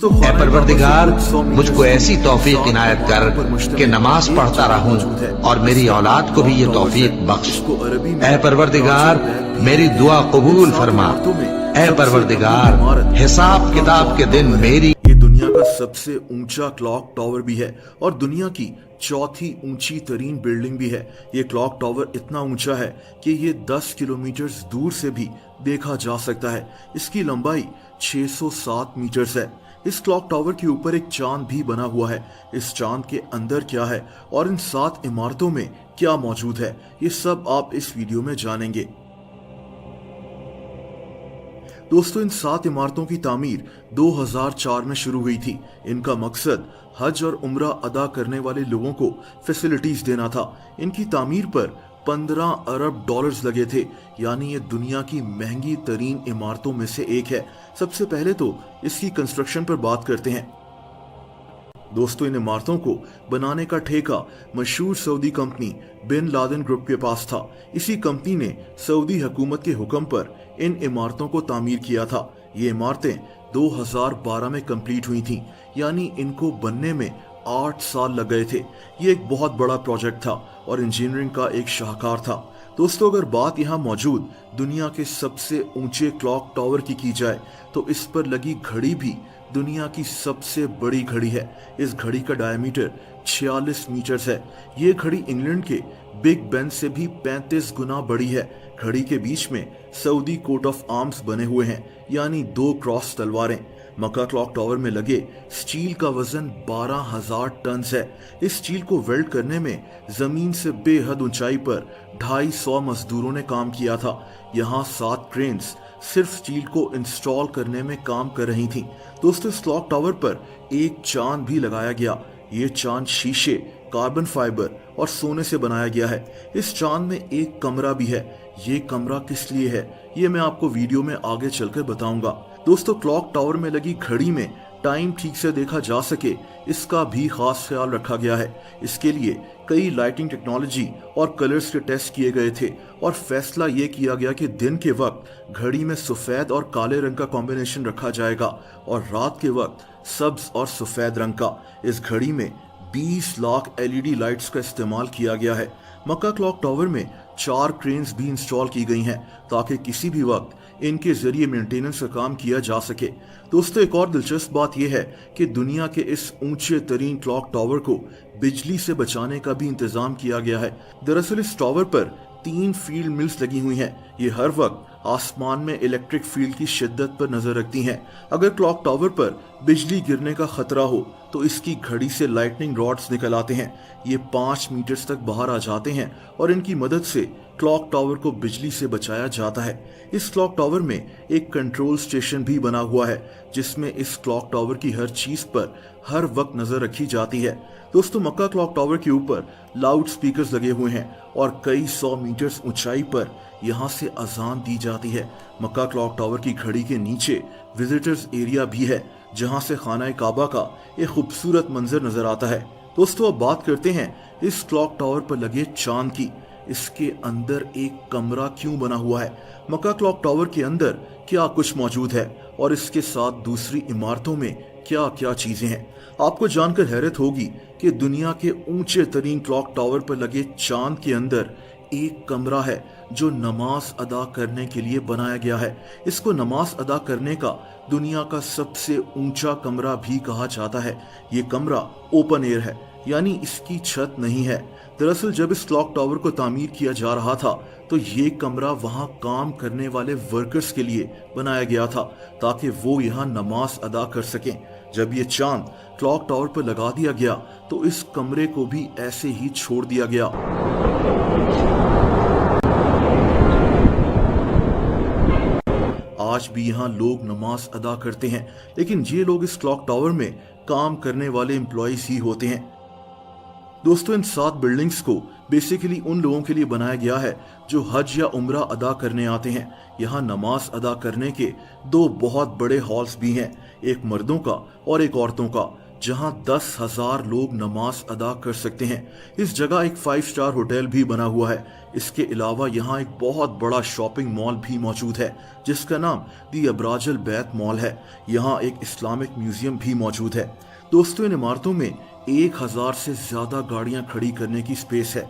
दोस्तों ऐ परवरदिगार, मुझको ऐसी तौफीक इनायत कर कि नमाज पढ़ता रहूं और मेरी औलाद को भी ये तौफीक बख्श। ऐ परवरदिगार, मेरी दुआ कबूल फरमा। ऐ परवरदिगार, हिसाब किताब के दिन मेरी ये दुनिया का सबसे ऊंचा क्लॉक टावर भी है और दुनिया की चौथी ऊंची तरीन बिल्डिंग भी है। ये क्लॉक टावर इतना ऊंचा है कि ये 10 किलोमीटर दूर से भी देखा जा सकता है। इसकी लंबाई 607 मीटर्स है। इस क्लॉक टावर के ऊपर एक चांद भी बना हुआ है। इस चांद के अंदर क्या है और इन 7 इमारतों में क्या मौजूद है, ये सब आप इस वीडियो में जानेंगे। दोस्तों, इन 7 इमारतों की तामीर 2004 में शुरू हुई थी। इनका मकसद हज और उम्रा अदा करने वाले लोगों को फैसिलिटीज देना था। इनकी तामीर पर 15 अरब डॉलर्स लगे थे, यानी ये दुनिया की महंगी तरीन इमारतों में से एक है। सबसे पहले तो इसकी कंस्ट्रक्शन पर बात करते हैं। दोस्तों, इन इमारतों को बनाने का ठेका मशहूर Saudi company Bin Laden group के पास था। इसी कंपनी ने सऊदी हुकूमत के हुक्म पर इन इमारतों को तामीर किया था। ये इमारतें 2012 में कंप्लीट हुई थीं, यानी इनको बनने में 8 साल लग गए थे। ये एक बहुत बड़ा प्रोजेक्ट था और इंजीनियरिंग का एक शाहकार था। दोस्तों, अगर बात यहाँ मौजूद दुनिया के सबसे ऊंचे क्लॉक टावर की जाए तो इस पर लगी घड़ी भी दुनिया की सबसे बड़ी घड़ी है। इस घड़ी का डायमीटर 46 मीटर्स है। ये घड़ी इंग्लैंड के बिग बेन से भी 35 गुना बड़ी है। घड़ी के बीच में सऊदी कोट ऑफ आर्म्स बने हुए हैं, यानी 2 क्रॉस तलवारें। मक्का क्लॉक टावर में लगे स्टील का वजन 12,000 टन है। इस स्टील को वेल्ड करने में जमीन से बेहद ऊंचाई पर 250 मजदूरों ने काम किया था। यहाँ 7 क्रेन्स सिर्फ स्टील को इंस्टॉल करने में काम कर रही थीं। दोस्तों, इस क्लॉक टावर पर एक चांद भी लगाया गया। ये चांद शीशे, कार्बन फाइबर और सोने से बनाया गया है। इस चांद में एक कमरा भी है। ये कमरा किस लिए है, ये मैं आपको वीडियो में आगे चलकर बताऊंगा। दोस्तों, क्लॉक टावर में लगी घड़ी में टाइम ठीक से देखा जा सके, इसका भी खास ख्याल रखा गया है। इसके लिए कई लाइटिंग टेक्नोलॉजी और कलर्स के टेस्ट किए गए थे और फैसला ये किया गया कि दिन के वक्त घड़ी में सफेद और काले रंग का कॉम्बिनेशन रखा जाएगा और रात के वक्त सब्ज और सफेद रंग का। इस घड़ी में 20 लाख LED लाइट्स का इस्तेमाल किया गया है। मक्का क्लॉक टावर में 4 क्रेन्स भी इंस्टॉल की गई हैं ताकि किसी भी वक्त इनके जरिए मेंटेनेंस का काम किया जा सके। दोस्तों, एक और दिलचस्प बात यह है कि दुनिया के इस ऊंचे तरीन क्लॉक टावर को बिजली से बचाने का भी इंतजाम किया गया है। दरअसल इस टावर पर 3 फील्ड मिल्स लगी हुई हैं। ये हर वक्त आसमान में इलेक्ट्रिक फील्ड की शिद्दत पर नजर रखती हैं। अगर क्लॉक टावर पर बिजली गिरने का खतरा हो तो इसकी घड़ी से लाइटनिंग रॉड्स निकल आते हैं। ये 5 मीटर तक बाहर आ जाते हैं और इनकी मदद से क्लॉक टावर को बिजली से बचाया जाता है। इस क्लॉक टावर में एक कंट्रोल स्टेशन भी बना हुआ है जिसमें इस क्लॉक टावर की हर चीज पर हर वक्त नजर रखी जाती है। दोस्तों, मक्का क्लॉक टावर के ऊपर लाउड स्पीकर्स लगे हुए हैं और कई 100 मीटर्स ऊंचाई पर यहाँ से अजान दी जाती है। मक्का क्लॉक टावर की घड़ी के नीचे विजिटर्स एरिया भी है जहाँ से खाना काबा का एक खूबसूरत मंजर नजर आता है। दोस्तों, अब बात करते हैं इस क्लॉक टावर पर लगे चांद की। इसके अंदर एक कमरा क्यों बना हुआ है, मक्का क्लॉक टावर के अंदर क्या कुछ मौजूद है और इसके साथ दूसरी इमारतों में क्या क्या चीजें हैं। आपको जानकर हैरत होगी कि दुनिया के ऊंचे तरीन क्लॉक टावर पर लगे चांद के अंदर एक कमरा है जो नमाज अदा करने के लिए बनाया गया है। इसको नमाज अदा करने का दुनिया का सबसे ऊंचा कमरा भी कहा जाता है। ये कमरा ओपन एयर है, यानी इसकी छत नहीं है। दरअसल जब इस क्लॉक टावर को तामीर किया जा रहा था तो ये कमरा वहां काम करने वाले वर्कर्स के लिए बनाया गया था ताकि वो यहाँ नमाज अदा कर सकें। जब ये चांद क्लॉक टावर पर लगा दिया गया तो इस कमरे को भी ऐसे ही छोड़ दिया गया। आज भी यहाँ लोग नमाज अदा करते हैं, लेकिन ये लोग इस क्लॉक टावर में काम करने वाले एम्प्लॉइज ही होते हैं। दोस्तों, इन 7 बिल्डिंग्स को बेसिकली उन लोगों के लिए बनाया गया है जो हज या उम्रा अदा करने आते हैं। यहाँ नमाज अदा करने के 2 बहुत बड़े हॉल्स भी हैं, एक मर्दों का और एक औरतों का। जहां 10,000 लोग नमाज अदा कर सकते हैं। इस जगह एक 5 स्टार होटल भी बना हुआ है। इसके अलावा यहाँ एक बहुत बड़ा शॉपिंग मॉल भी मौजूद है जिसका नाम दी अब्राजल बैत मॉल है। यहाँ एक इस्लामिक म्यूजियम भी मौजूद है। दोस्तों, इन इमारतों में 1000 से ज्यादा गाड़ियां खड़ी करने की स्पेस है